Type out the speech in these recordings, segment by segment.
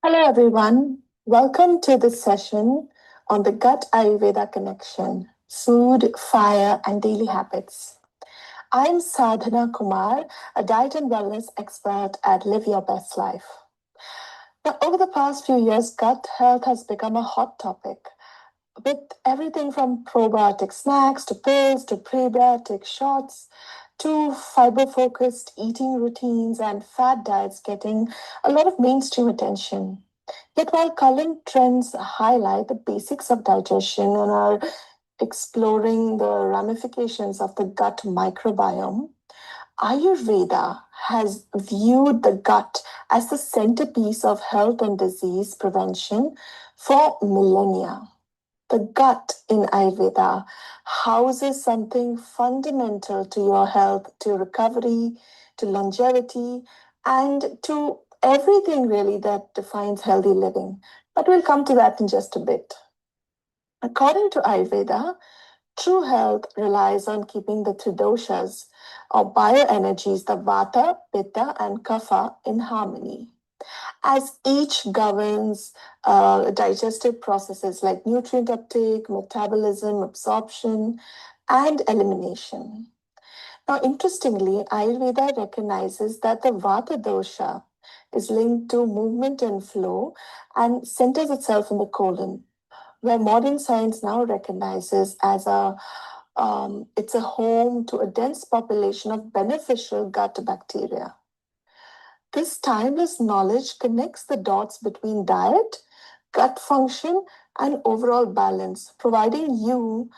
Hello, everyone. Welcome to this session on the Gut Ayurveda connection, food, fire, and daily habits. I'm Sadhana Kumar, a diet and wellness expert at Live Your Best Life. Now, over the past few years, gut health has become a hot topic with everything from probiotic snacks to pills to prebiotic shots to fiber focused eating routines and fat diets getting a lot of mainstream attention. Yet, while current trends highlight the basics of digestion and are exploring the ramifications of the gut microbiome, Ayurveda has viewed the gut as the centerpiece of health and disease prevention for millennia. The gut in Ayurveda houses something fundamental to your health, to recovery, to longevity, and to everything really that defines healthy living. But we'll come to that in just a bit. According to Ayurveda, true health relies on keeping the three doshas or bioenergies, the vata, pitta, and kapha, in harmony as each governs digestive processes like nutrient uptake, metabolism, absorption, and elimination. Now, interestingly, Ayurveda recognizes that the Vata dosha is linked to movement and flow and centers itself in the colon, where modern science now recognizes as it's a home to a dense population of beneficial gut bacteria. This timeless knowledge connects the dots between diet, gut function, and overall balance, providing you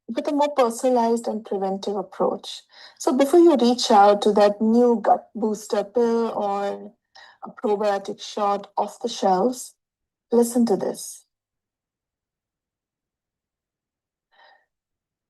with a more personalized and preventive approach. So, before you reach out to that new gut booster pill or a probiotic shot off the shelves, listen to this.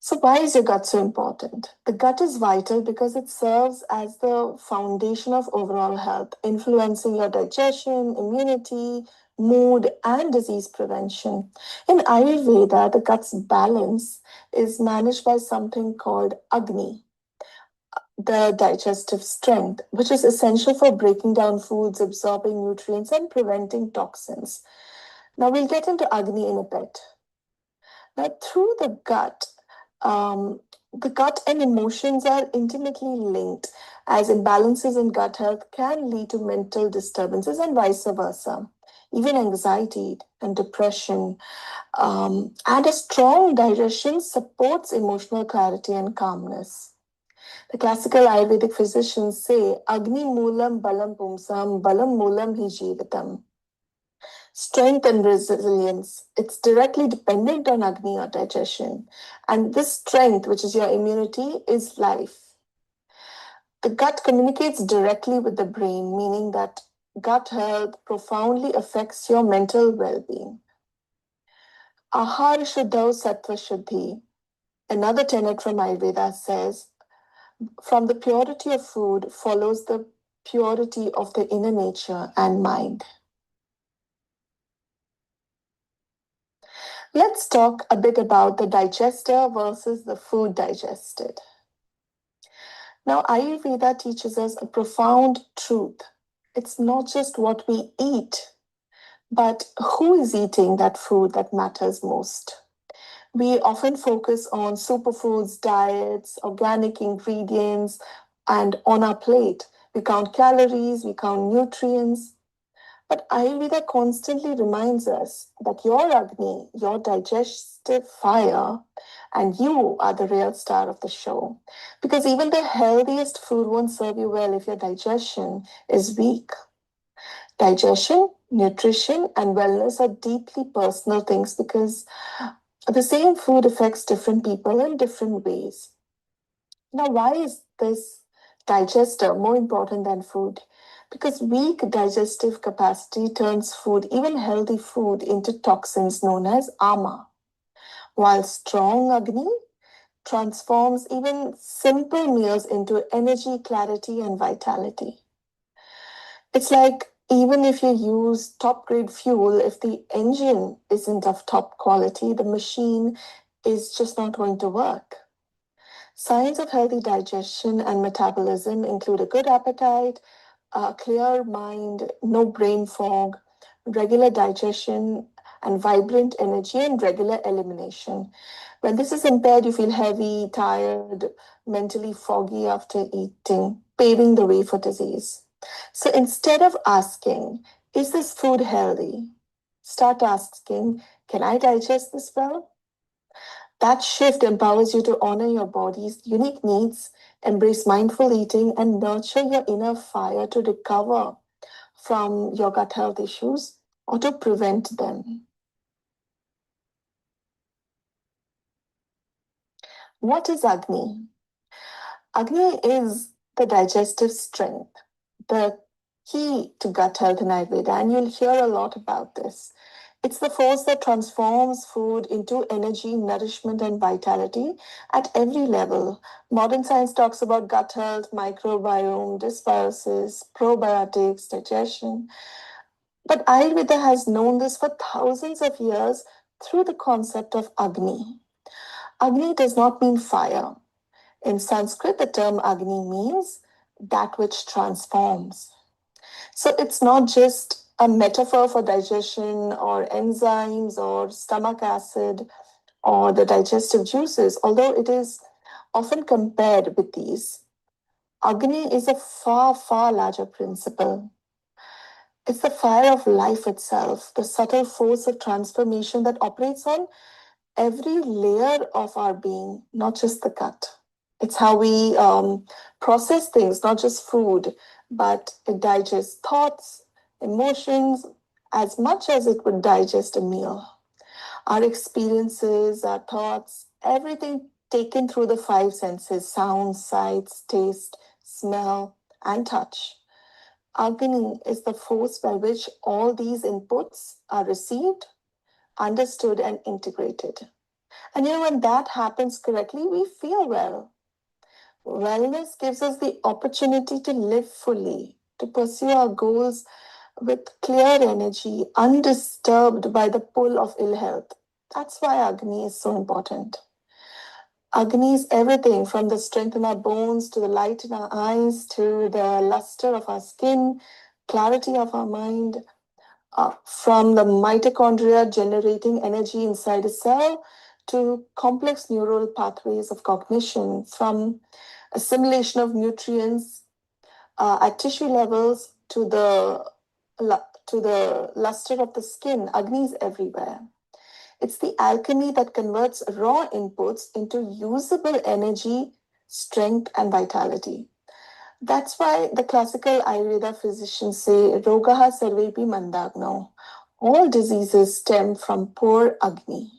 So, why is your gut so important? The gut is vital because it serves as the foundation of overall health, influencing your digestion, immunity, mood, and disease prevention. In Ayurveda, the gut's balance is managed by something called Agni, the digestive strength, which is essential for breaking down foods, absorbing nutrients, and preventing toxins. Now, we'll get into Agni in a bit. Now, through um, the gut and emotions are intimately linked, as imbalances in gut health can lead to mental disturbances and vice versa. Even anxiety and depression. And a strong digestion supports emotional clarity and calmness. The classical Ayurvedic physicians say, Agni Moolam Balam Pumsam Balam Moolam Hi Jivatam. Strength and resilience, it's directly dependent on Agni or digestion. And this strength, which is your immunity, is life. The gut communicates directly with the brain, meaning that gut health profoundly affects your mental well being. Ahar Shuddha Sattva Shuddhi, another tenet from Ayurveda, says from the purity of food follows the purity of the inner nature and mind. Let's talk a bit about the digester versus the food digested. Now, Ayurveda teaches us a profound truth. It's not just what we eat, but who is eating that food that matters most. We often focus on superfoods, diets, organic ingredients, and on our plate. We count calories, we count nutrients, but Ayurveda constantly reminds us that your Agni, your digestive fire, and you are the real star of the show. Because even the healthiest food won't serve you well if your digestion is weak. Digestion, nutrition, and wellness are deeply personal things because the same food affects different people in different ways. Now, why is this digester more important than food? Because weak digestive capacity turns food, even healthy food, into toxins known as ama, while strong Agni transforms even simple meals into energy, clarity, and vitality. It's like even if you use top grade fuel, if the engine isn't of top quality, the machine is just not going to work. Signs of healthy digestion and metabolism include a good appetite, a clear mind, no brain fog, regular digestion, and vibrant energy and regular elimination. When this is impaired, you feel heavy, tired, mentally foggy after eating, paving the way for disease. So instead of asking, is this food healthy? Start asking, can I digest this well? That shift empowers you to honor your body's unique needs, embrace mindful eating, and nurture your inner fire to recover from your gut health issues or to prevent them. What is Agni? Agni is the digestive strength, the key to gut health in Ayurveda, and you'll hear a lot about this. It's the force that transforms food into energy, nourishment, and vitality at every level. Modern science talks about gut health, microbiome, dysbiosis, probiotics, digestion. But Ayurveda has known this for thousands of years through the concept of Agni. Agni does not mean fire. In Sanskrit, the term Agni means that which transforms. So it's not just a metaphor for digestion or enzymes or stomach acid or the digestive juices, although it is often compared with these. Agni is a far, far larger principle. It's the fire of life itself, the subtle force of transformation that operates on every layer of our being, not just the gut. It's how we process things, not just food, but it digests thoughts, emotions, as much as it would digest a meal. Our experiences, our thoughts, everything taken through the five senses: sound, sights, taste, smell, and touch. Agni is the force by which all these inputs are received, understood, and integrated. And when that happens correctly, we feel well. Wellness gives us the opportunity to live fully, to pursue our goals with clear energy, undisturbed by the pull of ill health. That's why Agni is so important. Agni is everything from the strength in our bones to the light in our eyes to the luster of our skin, clarity of our mind, from the mitochondria generating energy inside a cell to complex neural pathways of cognition, from assimilation of nutrients at tissue levels to the luster of the skin. Agni is everywhere. It's the alchemy that converts raw inputs into usable energy, strength, and vitality. That's why the classical Ayurveda physicians say, Rogaha sarvepi mandagno. All diseases stem from poor Agni.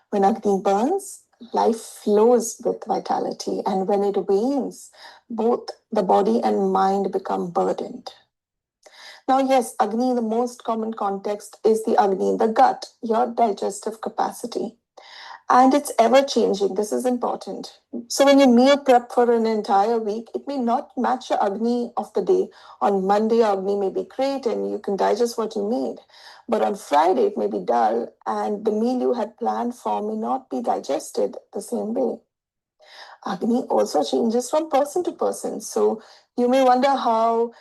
When Agni burns, life flows with vitality, and when it wanes, both the body and mind become burdened. Now, yes, Agni in the most common context is the Agni in the gut, your digestive capacity. And it's ever changing. This is important. So when you meal prep for an entire week, it may not match your Agni of the day. On Monday, your Agni may be great and you can digest what you made. But on Friday, it may be dull and the meal you had planned for may not be digested the same way. Agni also changes from person to person. So you may wonder how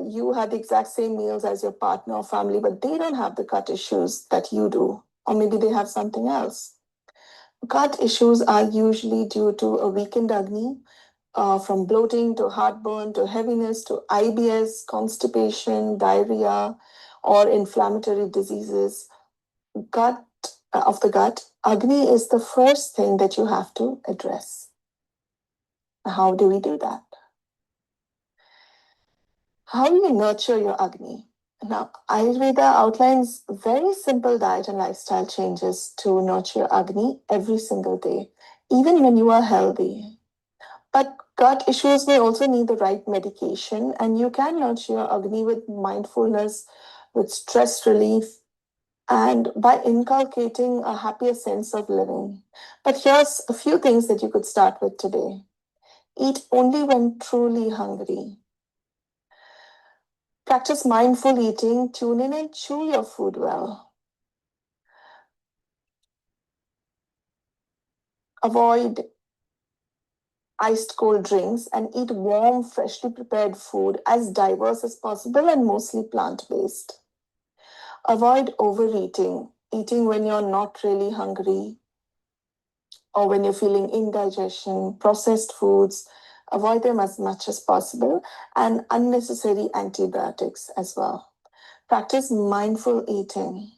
you had the exact same meals as your partner or family, but they don't have the gut issues that you do. Or maybe they have something else. Gut issues are usually due to a weakened Agni, from bloating to heartburn to heaviness to IBS, constipation, diarrhea, or inflammatory diseases. Gut of the gut, Agni is the first thing that you have to address. How do we do that? How do you nurture your Agni? Now, Ayurveda outlines very simple diet and lifestyle changes to nurture your Agni every single day, even when you are healthy. But gut issues may also need the right medication, and you can nurture your Agni with mindfulness, with stress relief, and by inculcating a happier sense of living. But here's a few things that you could start with today. Eat only when truly hungry. Practice mindful eating, tune in and chew your food well. Avoid iced cold drinks and eat warm, freshly prepared food as diverse as possible and mostly plant based. Avoid overeating, eating when you're not really hungry or when you're feeling indigestion, processed foods. Avoid them as much as possible, and unnecessary antibiotics as well. Practice mindful eating.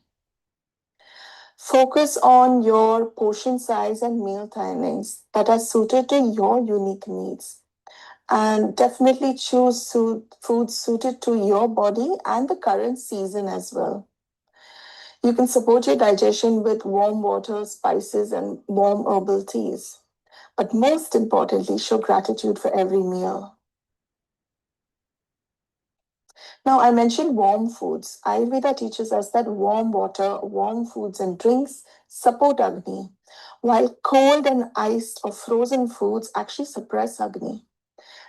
Focus on your portion size and meal timings that are suited to your unique needs. And definitely choose foods suited to your body and the current season as well. You can support your digestion with warm water, spices, and warm herbal teas. But most importantly, show gratitude for every meal. Now, I mentioned warm foods. Ayurveda teaches us that warm water, warm foods, and drinks support Agni, while cold and iced or frozen foods actually suppress Agni.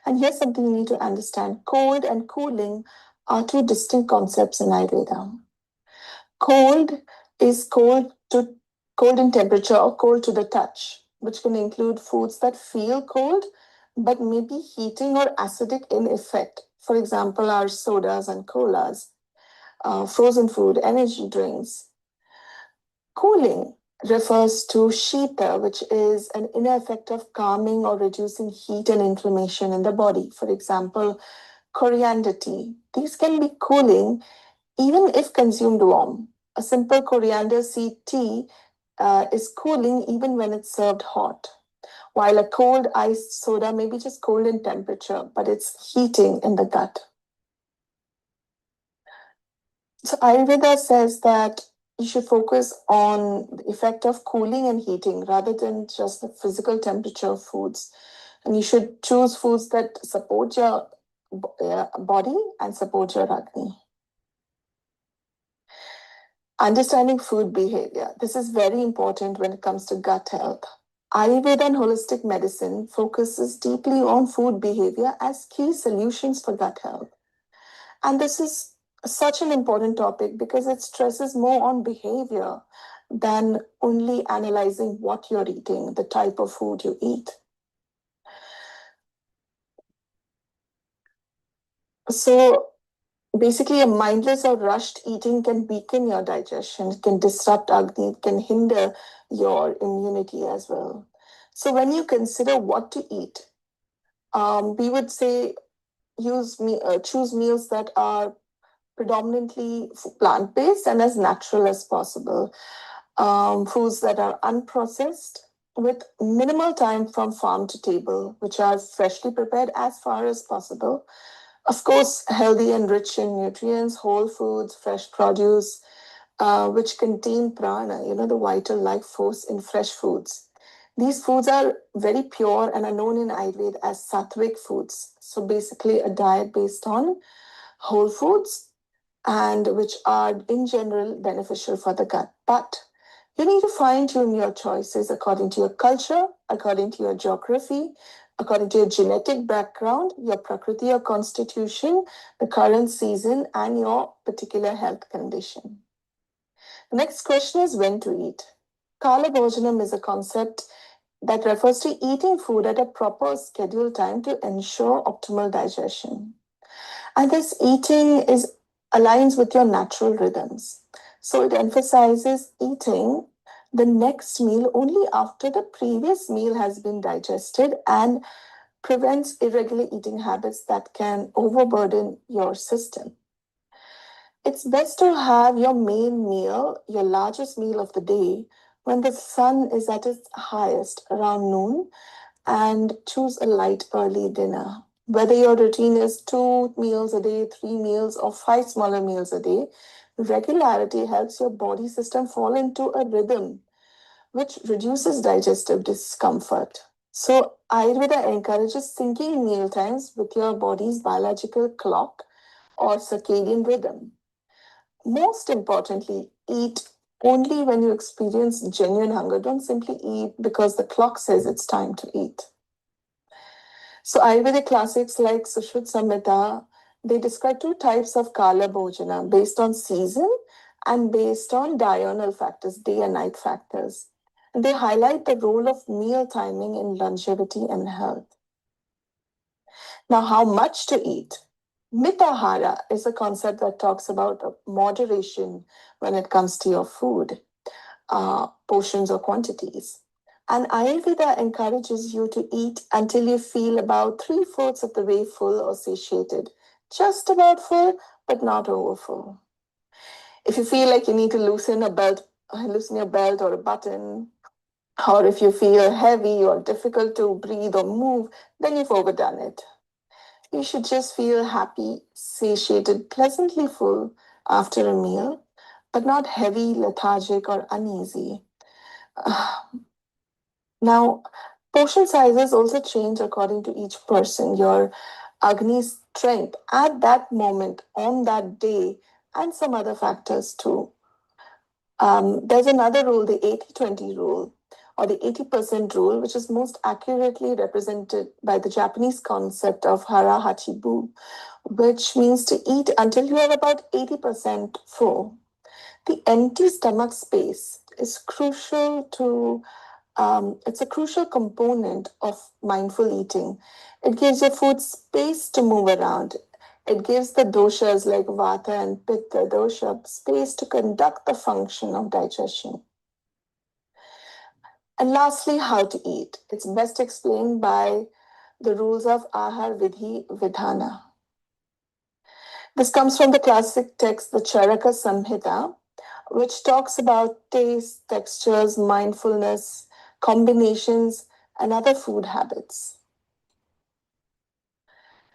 And here's something you need to understand: cold and cooling are two distinct concepts in Ayurveda. Cold is cold in temperature or cold to the touch, which can include foods that feel cold but may be heating or acidic in effect. For example, our sodas and colas, frozen food, energy drinks. Cooling refers to shita, which is an inner effect of calming or reducing heat and inflammation in the body. For example, coriander tea. These can be cooling even if consumed warm. A simple coriander seed tea is cooling even when it's served hot, while a cold iced soda may be just cold in temperature, but it's heating in the gut. So Ayurveda says that you should focus on the effect of cooling and heating rather than just the physical temperature of foods. And you should choose foods that support your body and support your Agni. Understanding food behavior. This is very important when it comes to gut health. Ayurveda and holistic medicine focuses deeply on food behavior as key solutions for gut health. And this is such an important topic because it stresses more on behavior than only analyzing what you're eating, the type of food you eat. So basically, a mindless or rushed eating can weaken your digestion, it can disrupt Agni, it can hinder your immunity as well. So when you consider what to eat, we would say choose meals that are predominantly plant-based and as natural as possible. Foods that are unprocessed with minimal time from farm to table, which are freshly prepared as far as possible. Of course, healthy and rich in nutrients, whole foods, fresh produce, which contain prana, the vital life force in fresh foods. These foods are very pure and are known in Ayurveda as sattvic foods. So basically, a diet based on whole foods and which are in general beneficial for the gut. But you need to fine tune your choices according to your culture, according to your geography, according to your genetic background, your prakriti or constitution, the current season, and your particular health condition. The next question is when to eat. Kala Bhojanam is a concept that refers to eating food at a proper scheduled time to ensure optimal digestion. And this eating is aligns with your natural rhythms. So it emphasizes eating the next meal only after the previous meal has been digested and prevents irregular eating habits that can overburden your system. It's best to have your main meal, your largest meal of the day, when the sun is at its highest around noon, and choose a light early dinner. Whether your routine is 2 meals a day, 3 meals, or 5 smaller meals a day, regularity helps your body system fall into a rhythm, which reduces digestive discomfort. So, Ayurveda encourages syncing meal times with your body's biological clock or circadian rhythm. Most importantly, eat only when you experience genuine hunger. Don't simply eat because the clock says it's time to eat. So Ayurvedic classics like Sushruta Samhita, they describe two types of Kala Bhojana based on season and based on diurnal factors, day and night factors. And they highlight the role of meal timing in longevity and health. Now, how much to eat? Mitahara is a concept that talks about moderation when it comes to your food, portions or quantities. And Ayurveda encourages you to eat until you feel about three-fourths of the way full or satiated. Just about full, but not over full. If you feel like you need to loosen your belt or a button, or if you feel heavy or difficult to breathe or move, then you've overdone it. You should just feel happy, satiated, pleasantly full after a meal, but not heavy, lethargic, or uneasy. Now, portion sizes also change according to each person. Your Agni strength at that moment, on that day, and some other factors too. There's another rule, the 80-20 rule, or the 80% rule, which is most accurately represented by the Japanese concept of hara hachibu, which means to eat until you are about 80% full. The empty stomach space is crucial to it's a crucial component of mindful eating. It gives your food space to move around. It gives the doshas like vata and pitta dosha space to conduct the function of digestion. And lastly, how to eat. It's best explained by the rules of Ahar Vidhi Vidhana. This comes from the classic text, the Charaka Samhita, which talks about taste, textures, mindfulness, combinations, and other food habits.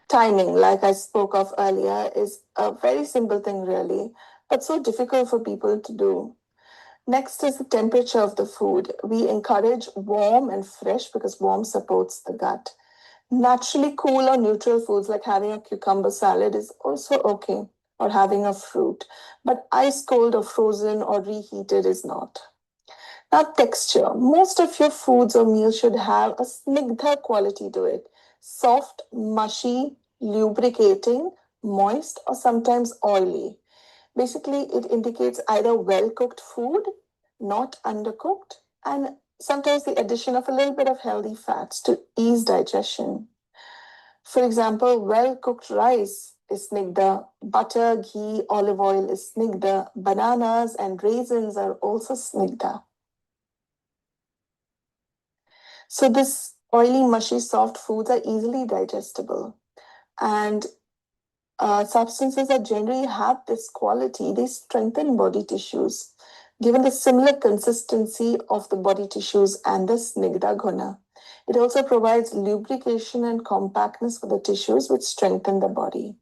Timing, like I spoke of earlier, is a very simple thing, really, but so difficult for people to do. Next is the temperature of the food. We encourage warm and fresh because warm supports the gut. Naturally cool or neutral foods like having a cucumber salad is also okay, or having a fruit, but ice cold or frozen or reheated is not. Now, texture. Most of your foods or meals should have a snigdha quality to it. Soft, mushy, lubricating, moist, or sometimes oily. Basically, it indicates either well cooked food, not undercooked, and sometimes the addition of a little bit of healthy fats to ease digestion. For example, well cooked rice is snigdha, butter, ghee, olive oil is snigdha, bananas and raisins are also snigdha. So, this oily, mushy, soft foods are easily digestible. And substances that generally have this quality, they strengthen body tissues, given the similar consistency of the body tissues and the snigdha guna. It also provides lubrication and compactness for the tissues, which strengthen the body.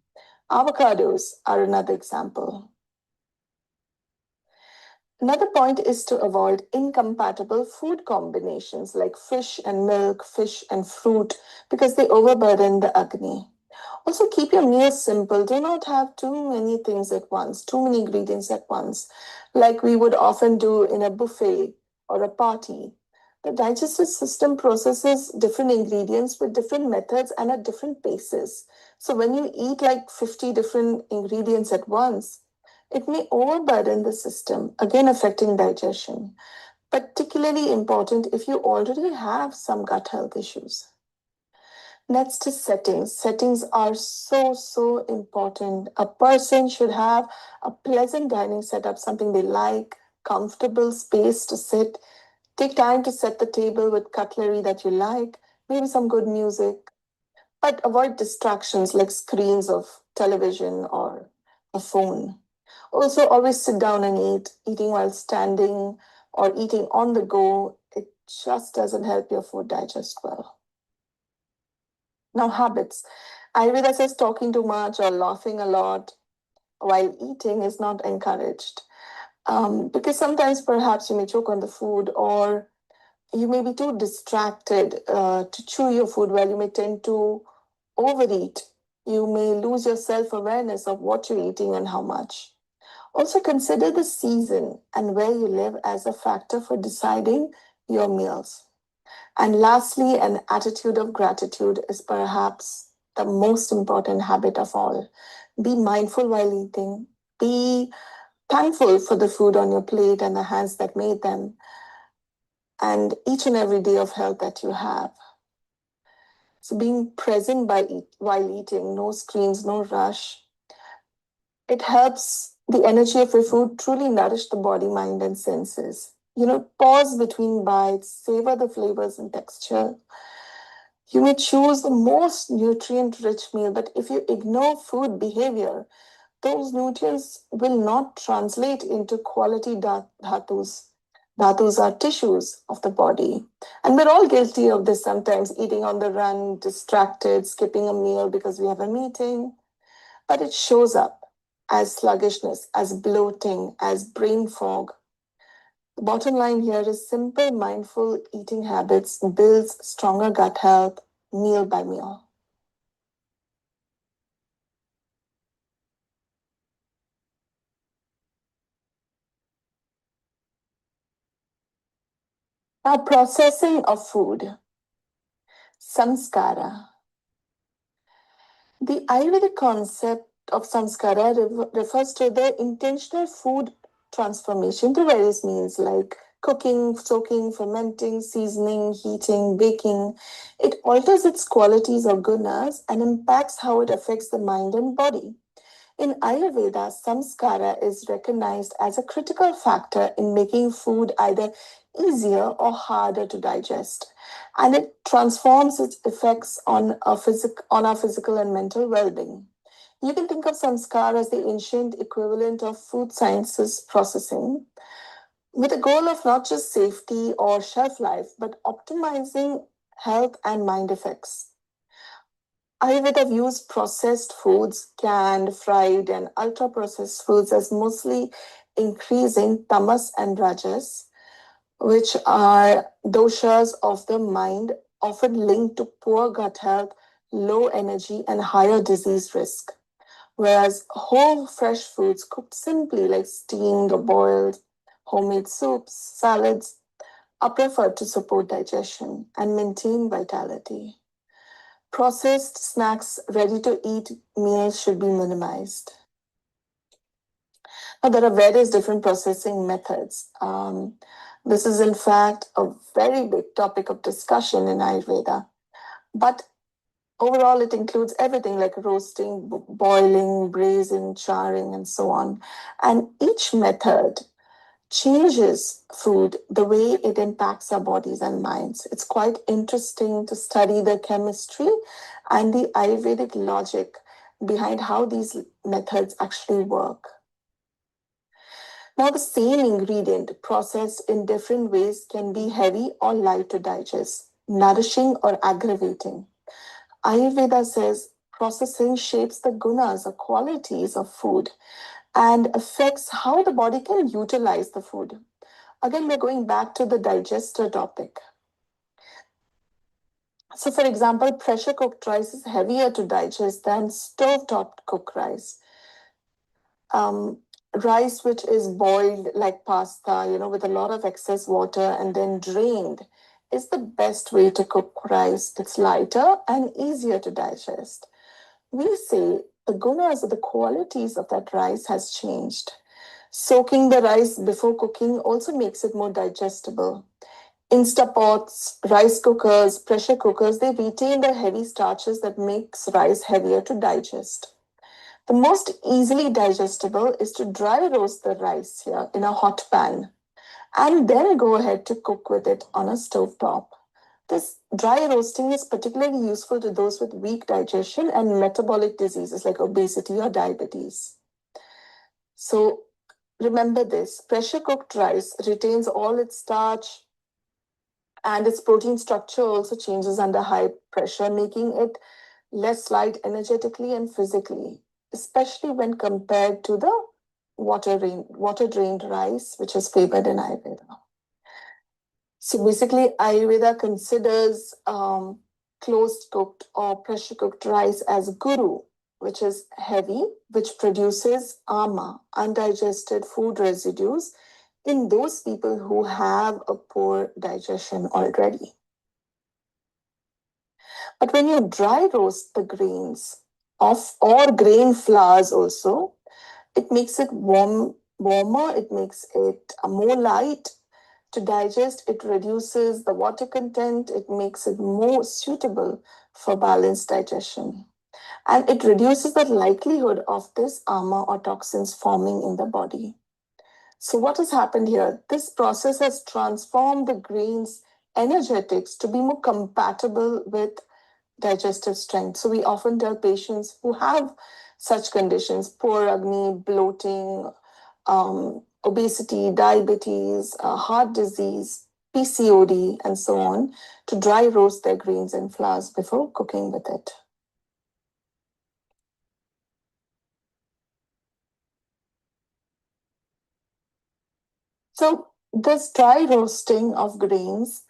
Avocados are another example. Another point is to avoid incompatible food combinations like fish and milk, fish and fruit, because they overburden the Agni. Also, keep your meals simple. Do not have too many things at once, too many ingredients at once, like we would often do in a buffet or a party. The digestive system processes different ingredients with different methods and at different paces. So, when you eat like 50 different ingredients at once, it may overburden the system, again affecting digestion. Particularly important if you already have some gut health issues. Next is settings. Settings are so important. A person should have a pleasant dining setup, something they like, comfortable space to sit. Take time to set the table with cutlery that you like, maybe some good music, but avoid distractions like screens of television or a phone. Also, always sit down and eat. Eating while standing or eating on the go, it just doesn't help your food digest well. Now, habits. Ayurveda says talking too much or laughing a lot while eating is not encouraged. Because sometimes perhaps you may choke on the food or you may be too distracted to chew your food while you may tend to overeat. You may lose your self awareness of what you're eating and how much. Also, consider the season and where you live as a factor for deciding your meals. And lastly, an attitude of gratitude is perhaps the most important habit of all. Be mindful while eating. Be thankful for the food on your plate and the hands that made them, and each and every day of health that you have. So being present while eating, no screens, no rush, it helps the energy of your food truly nourish the body, mind, and senses. Pause between bites, savor the flavors and texture. You may choose the most nutrient rich meal, but if you ignore food behavior, those nutrients will not translate into quality dhatus. Dhatus are tissues of the body. And we're all guilty of this sometimes, eating on the run, distracted, skipping a meal because we have a meeting. But it shows up as sluggishness, as bloating, as brain fog. The bottom line here is simple, mindful eating habits builds stronger gut health meal by meal. Now, processing of food, samskara. The Ayurvedic concept of samskara refers to the intentional food transformation through various means like cooking, soaking, fermenting, seasoning, heating, baking. It alters its qualities or gunas and impacts how it affects the mind and body. In Ayurveda, samskara is recognized as a critical factor in making food either easier or harder to digest, and it transforms its effects on our physical and mental well-being. You can think of samskara as the ancient equivalent of food sciences processing, with a goal of not just safety or shelf life, but optimizing health and mind effects. Ayurveda views processed foods, canned, fried, and ultra processed foods as mostly increasing tamas and rajas, which are doshas of the mind, often linked to poor gut health, low energy, and higher disease risk. Whereas whole fresh foods cooked simply, like steamed or boiled, homemade soups, salads, are preferred to support digestion and maintain vitality. Processed snacks, ready to eat meals should be minimized. Now, there are various different processing methods. This is, in fact, a very big topic of discussion in Ayurveda. But overall, it includes everything like roasting, boiling, braising, charring, and so on. And each method changes food the way it impacts our bodies and minds. It's quite interesting to study the chemistry and the Ayurvedic logic behind how these methods actually work. Now, the same ingredient processed in different ways can be heavy or light to digest, nourishing or aggravating. Ayurveda says processing shapes the gunas or qualities of food and affects how the body can utilize the food. Again, we're going back to the digester topic. So, for example, pressure cooked rice is heavier to digest than stove top cooked rice. Um, Rice which is boiled like pasta, with a lot of excess water and then drained, is the best way to cook rice. It's lighter and easier to digest. We say the gunas or the qualities of that rice has changed. Soaking the rice before cooking also makes it more digestible. Instapots, rice cookers, pressure cookers, they retain the heavy starches that makes rice heavier to digest. The most easily digestible is to dry roast the rice here in a hot pan and then go ahead to cook with it on a stove top. This dry roasting is particularly useful to those with weak digestion and metabolic diseases like obesity or diabetes. So remember this, pressure cooked rice retains all its starch, and its protein structure also changes under high pressure, making it less light energetically and physically, especially when compared to the water drained rice, which is favored in Ayurveda. So basically, Ayurveda considers closed cooked or pressure cooked rice as guru, which is heavy, which produces ama, undigested food residues, in those people who have a poor digestion already. But when you dry roast the grains of or grain flours also, it makes it warmer, it makes it more light to digest, it reduces the water content, it makes it more suitable for balanced digestion. And it reduces the likelihood of this armor or toxins forming in the body. So, what has happened here? This process has transformed the grain's energetics to be more compatible with digestive strength. So, we often tell patients who have such conditions, poor Agni, bloating, obesity, diabetes, heart disease, PCOD, and so on, to dry roast their grains and flours before cooking with it. So, this dry roasting of grains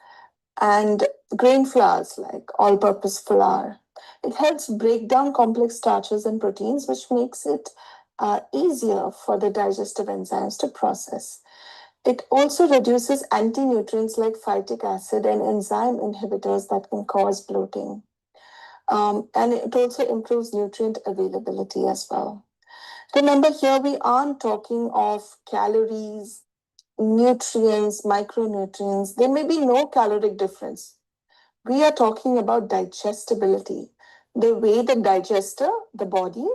and grain flours, like all purpose flour, it helps break down complex starches and proteins, which makes it easier for the digestive enzymes to process. It also reduces anti nutrients like phytic acid and enzyme inhibitors that can cause bloating. And it also improves nutrient availability as well. Remember, here we aren't talking of calories, nutrients, micronutrients. There may be no caloric difference. We are talking about digestibility, the way the digester, the body,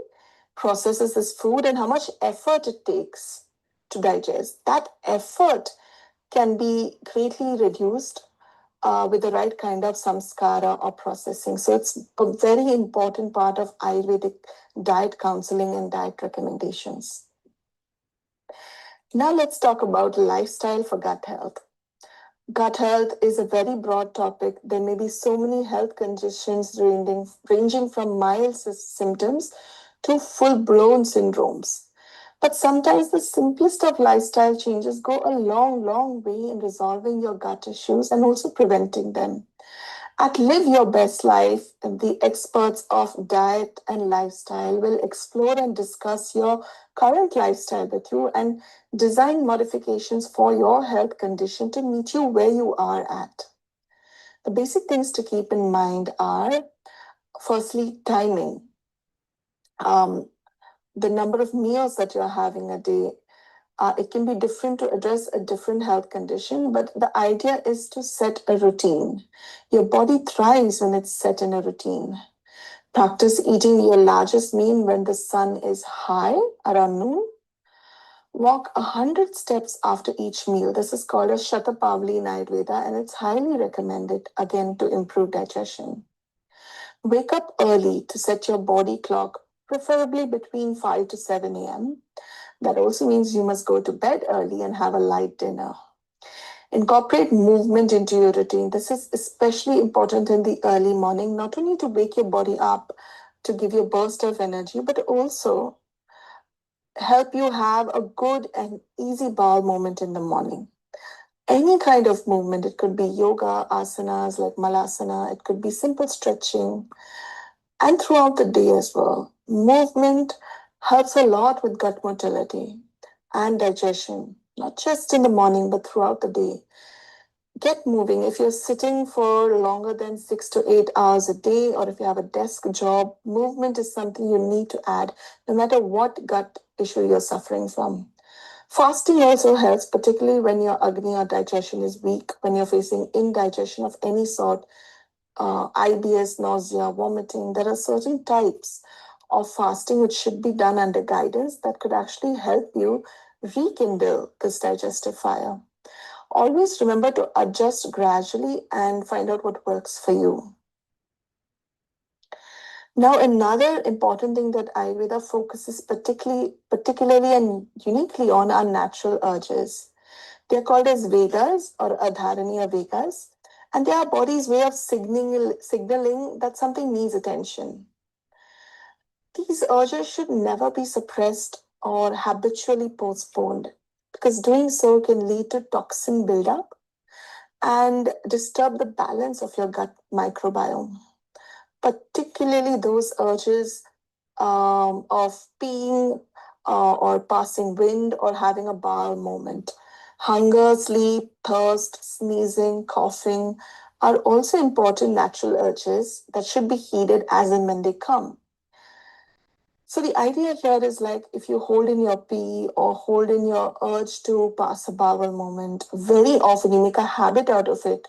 processes this food and how much effort it takes to digest. That effort can be greatly reduced with the right kind of samskara or processing. So it's a very important part of Ayurvedic diet counseling and diet recommendations. Now let's talk about lifestyle for gut health. Gut health is a very broad topic. There may be so many health conditions ranging from mild symptoms to full blown syndromes. But sometimes the simplest of lifestyle changes go a long, long way in resolving your gut issues and also preventing them. At Live Your Best Life, the experts of diet and lifestyle will explore and discuss your current lifestyle with you and design modifications for your health condition to meet you where you are at. The basic things to keep in mind are firstly, timing. The number of meals that you're having a day. It can be different to address a different health condition, but the idea is to set a routine. Your body thrives when it's set in a routine. Practice eating your largest meal when the sun is high around noon. Walk 100 steps after each meal. This is called a Shatapavali in Ayurveda, and it's highly recommended again to improve digestion. Wake up early to set your body clock, preferably between 5 to 7 a.m. That also means you must go to bed early and have a light dinner. Incorporate movement into your routine. This is especially important in the early morning, not only to wake your body up to give you a burst of energy, but also help you have a good and easy bowel movement in the morning. Any kind of movement, it could be yoga, asanas like malasana, it could be simple stretching, and throughout the day as well. Movement helps a lot with gut motility and digestion, not just in the morning, but throughout the day. Get moving. If you're sitting for longer than 6 to 8 hours a day, or if you have a desk job, movement is something you need to add, no matter what gut issue you're suffering from. Fasting also helps, particularly when your Agni or digestion is weak, when you're facing indigestion of any sort, IBS, nausea, vomiting. There are certain types of fasting which should be done under guidance that could actually help you rekindle this digestive fire. Always remember to adjust gradually and find out what works for you. Now, another important thing that Ayurveda focuses particularly and uniquely on are natural urges. They're called as Vegas or Adharaniya Vegas, and they are body's way of signaling that something needs attention. These urges should never be suppressed or habitually postponed because doing so can lead to toxin buildup and disturb the balance of your gut microbiome, particularly those urges of peeing or passing wind or having a bowel movement. Hunger, sleep, thirst, sneezing, coughing are also important natural urges that should be heeded as and when they come. So the idea here is like if you hold in your pee or hold in your urge to pass a bowel moment, very often you make a habit out of it.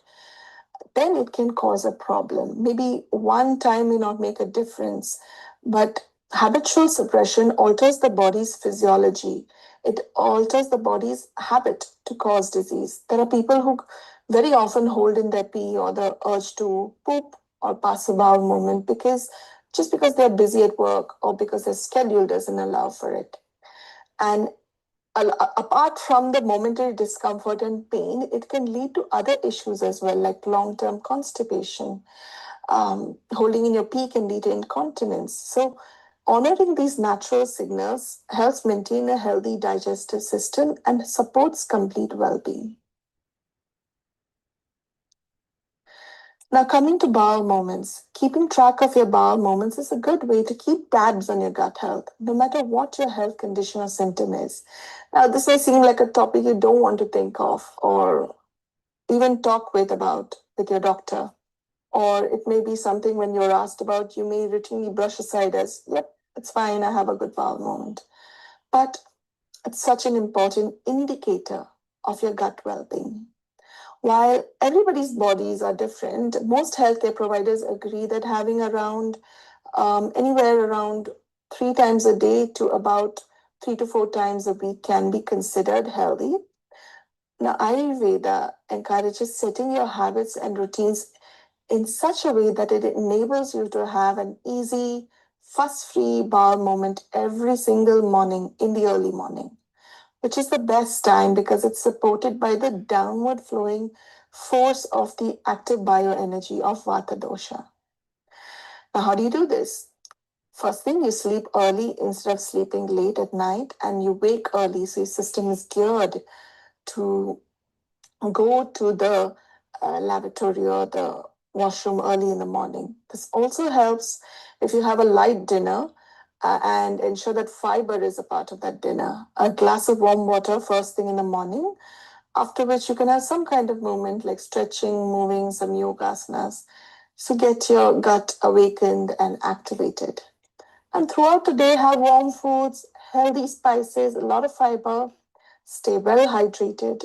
then it can cause a problem. Maybe one time may not make a difference, but habitual suppression alters the body's physiology. It alters the body's habit to cause disease. There are people who very often hold in their pee or the urge to poop or pass a bowel movement because they're busy at work or because their schedule doesn't allow for it. And apart from the momentary discomfort and pain, it can lead to other issues as well, like long term constipation. Holding in your pee can lead to incontinence. So, honoring these natural signals helps maintain a healthy digestive system and supports complete well being. Now, coming to bowel movements, keeping track of your bowel movements is a good way to keep tabs on your gut health, no matter what your health condition or symptom is. Now, this may seem like a topic you don't want to think of or even talk with your doctor. Or it may be something when you're asked about, you may routinely brush aside as, yep, it's fine, I have a good bowel movement. But it's such an important indicator of your gut well being. While everybody's bodies are different, most healthcare providers agree that having anywhere around 3 times a day to about 3 to 4 times a week can be considered healthy. Now, Ayurveda encourages setting your habits and routines in such a way that it enables you to have an easy, fuss-free bowel moment every single morning in the early morning, which is the best time because it's supported by the downward flowing force of the active bioenergy of Vata dosha. Now, how do you do this? First thing, you sleep early instead of sleeping late at night, and you wake early so your system is geared to go to the lavatory or the washroom early in the morning. This also helps if you have a light dinner and ensure that fiber is a part of that dinner. A glass of warm water first thing in the morning, after which you can have some kind of movement like stretching, moving, some yoga asanas. So get your gut awakened and activated. And throughout the day, have warm foods, healthy spices, a lot of fiber, stay well hydrated.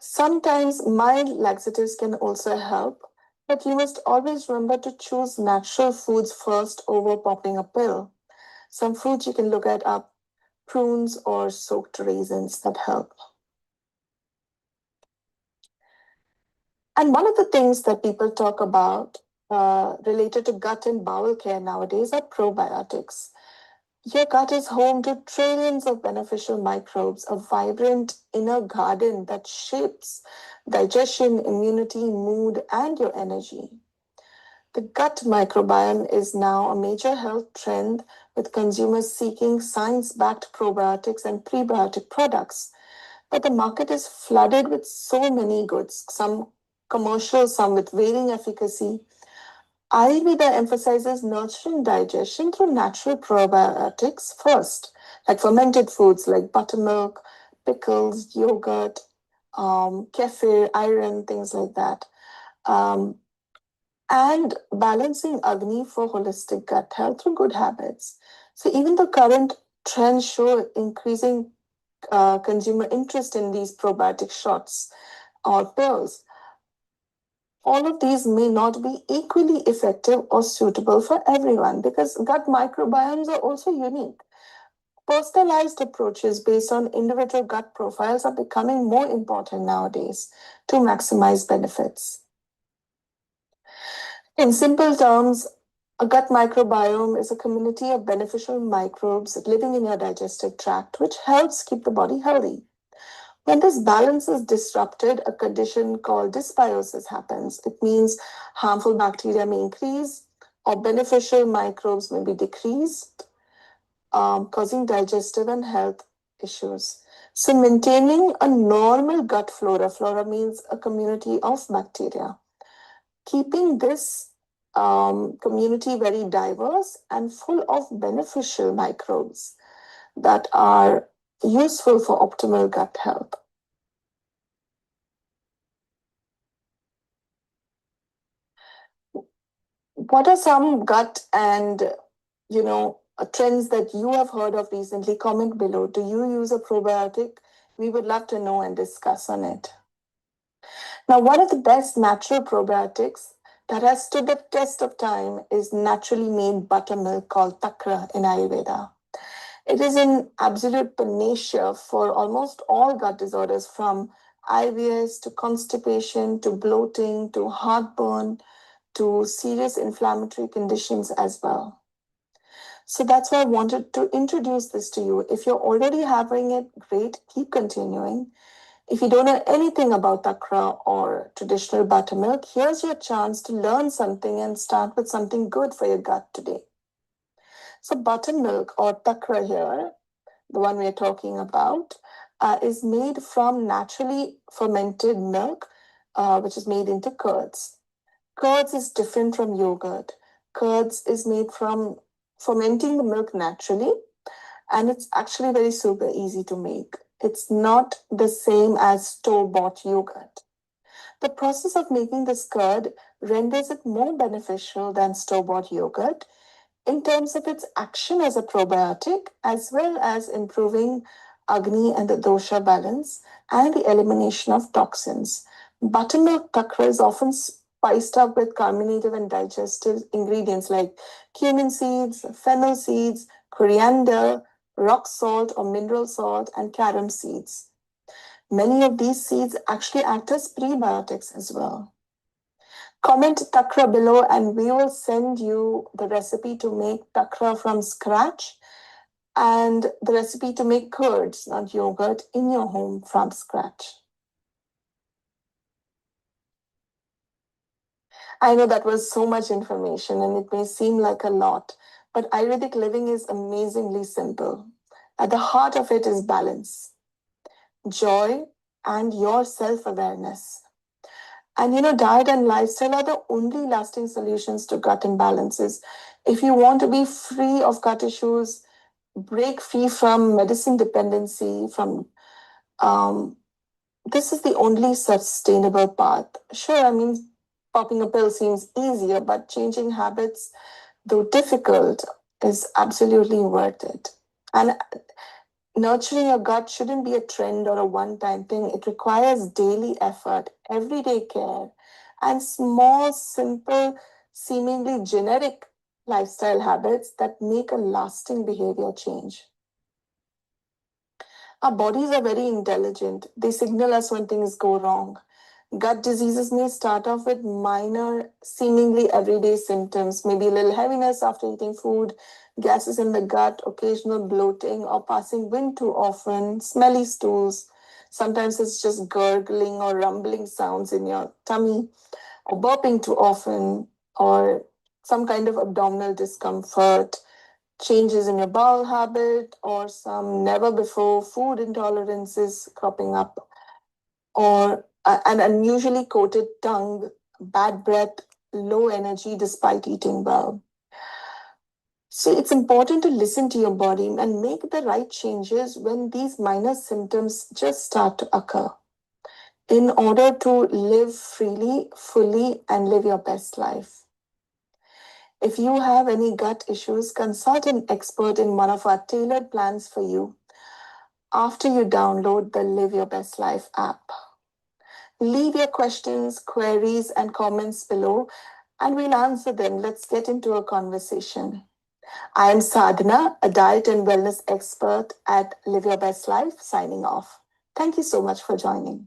Sometimes mild laxatives can also help, but you must always remember to choose natural foods first over popping a pill. Some fruits you can look at are prunes or soaked raisins that help. And one of the things that people talk about related to gut and bowel care nowadays are probiotics. Your gut is home to trillions of beneficial microbes, a vibrant inner garden that shapes digestion, immunity, mood, and your energy. The gut microbiome is now a major health trend with consumers seeking science backed probiotics and prebiotic products. But the market is flooded with so many goods, some commercial, some with varying efficacy. Ayurveda emphasizes nurturing digestion through natural probiotics first, like fermented foods like buttermilk, pickles, yogurt, kefir, iron, things like that. And balancing Agni for holistic gut health through good habits. So even the current trends show increasing consumer interest in these probiotic shots or pills. All of these may not be equally effective or suitable for everyone because gut microbiomes are also unique. Personalized approaches based on individual gut profiles are becoming more important nowadays to maximize benefits. In simple terms, a gut microbiome is a community of beneficial microbes living in your digestive tract, which helps keep the body healthy. When this balance is disrupted, a condition called dysbiosis happens. It means harmful bacteria may increase or beneficial microbes may be decreased, causing digestive and health issues. So maintaining a normal gut flora means a community of bacteria. Keeping this community very diverse and full of beneficial microbes that are useful for optimal gut health. What are some gut and trends that you have heard of recently? Comment below. Do you use a probiotic? We would love to know and discuss on it. Now, one of the best natural probiotics that has stood the test of time is naturally made buttermilk called takra in Ayurveda. It is an absolute panacea for almost all gut disorders from IBS to constipation to bloating to heartburn to serious inflammatory conditions as well. So that's why I wanted to introduce this to you. If you're already having it, great, keep continuing. If you don't know anything about takra or traditional buttermilk, here's your chance to learn something and start with something good for your gut today. So, buttermilk or takra here, the one we're talking about, is made from naturally fermented milk, which is made into curds. Curds is different from yogurt. Curds is made from fermenting the milk naturally, and it's actually very super easy to make. It's not the same as store bought yogurt. The process of making this curd renders it more beneficial than store bought yogurt in terms of its action as a probiotic, as well as improving Agni and the dosha balance and the elimination of toxins. Buttermilk takra is often spiced up with carminative and digestive ingredients like cumin seeds, fennel seeds, coriander, rock salt or mineral salt, and carom seeds. Many of these seeds actually act as prebiotics as well. Comment takra below and we will send you the recipe to make takra from scratch and the recipe to make curds, not yogurt, in your home from scratch. I know that was so much information and it may seem like a lot, but Ayurvedic living is amazingly simple. At the heart of it is balance, joy, and your self awareness. And diet and lifestyle are the only lasting solutions to gut imbalances. If you want to be free of gut issues, break free from medicine dependency, from this is the only sustainable path. Sure, I mean, popping a pill seems easier, but changing habits, though difficult, is absolutely worth it. And nurturing your gut shouldn't be a trend or a one time thing. It requires daily effort, everyday care, and small, simple, seemingly generic lifestyle habits that make a lasting behavior change. Our bodies are very intelligent. They signal us when things go wrong. Gut diseases may start off with minor, seemingly everyday symptoms, maybe a little heaviness after eating food, gases in the gut, occasional bloating, or passing wind too often, smelly stools. Sometimes it's just gurgling or rumbling sounds in your tummy, or burping too often, or some kind of abdominal discomfort, changes in your bowel habit, or some never before food intolerances cropping up, or an unusually coated tongue, bad breath, low energy despite eating well. So it's important to listen to your body and make the right changes when these minor symptoms just start to occur in order to live freely, fully, and live your best life. If you have any gut issues, consult an expert in one of our tailored plans for you after you download the Live Your Best Life app. Leave your questions, queries, and comments below, and we'll answer them. Let's get into a conversation. I am Sadhana, a diet and wellness expert at Live Your Best Life, signing off. Thank you so much for joining.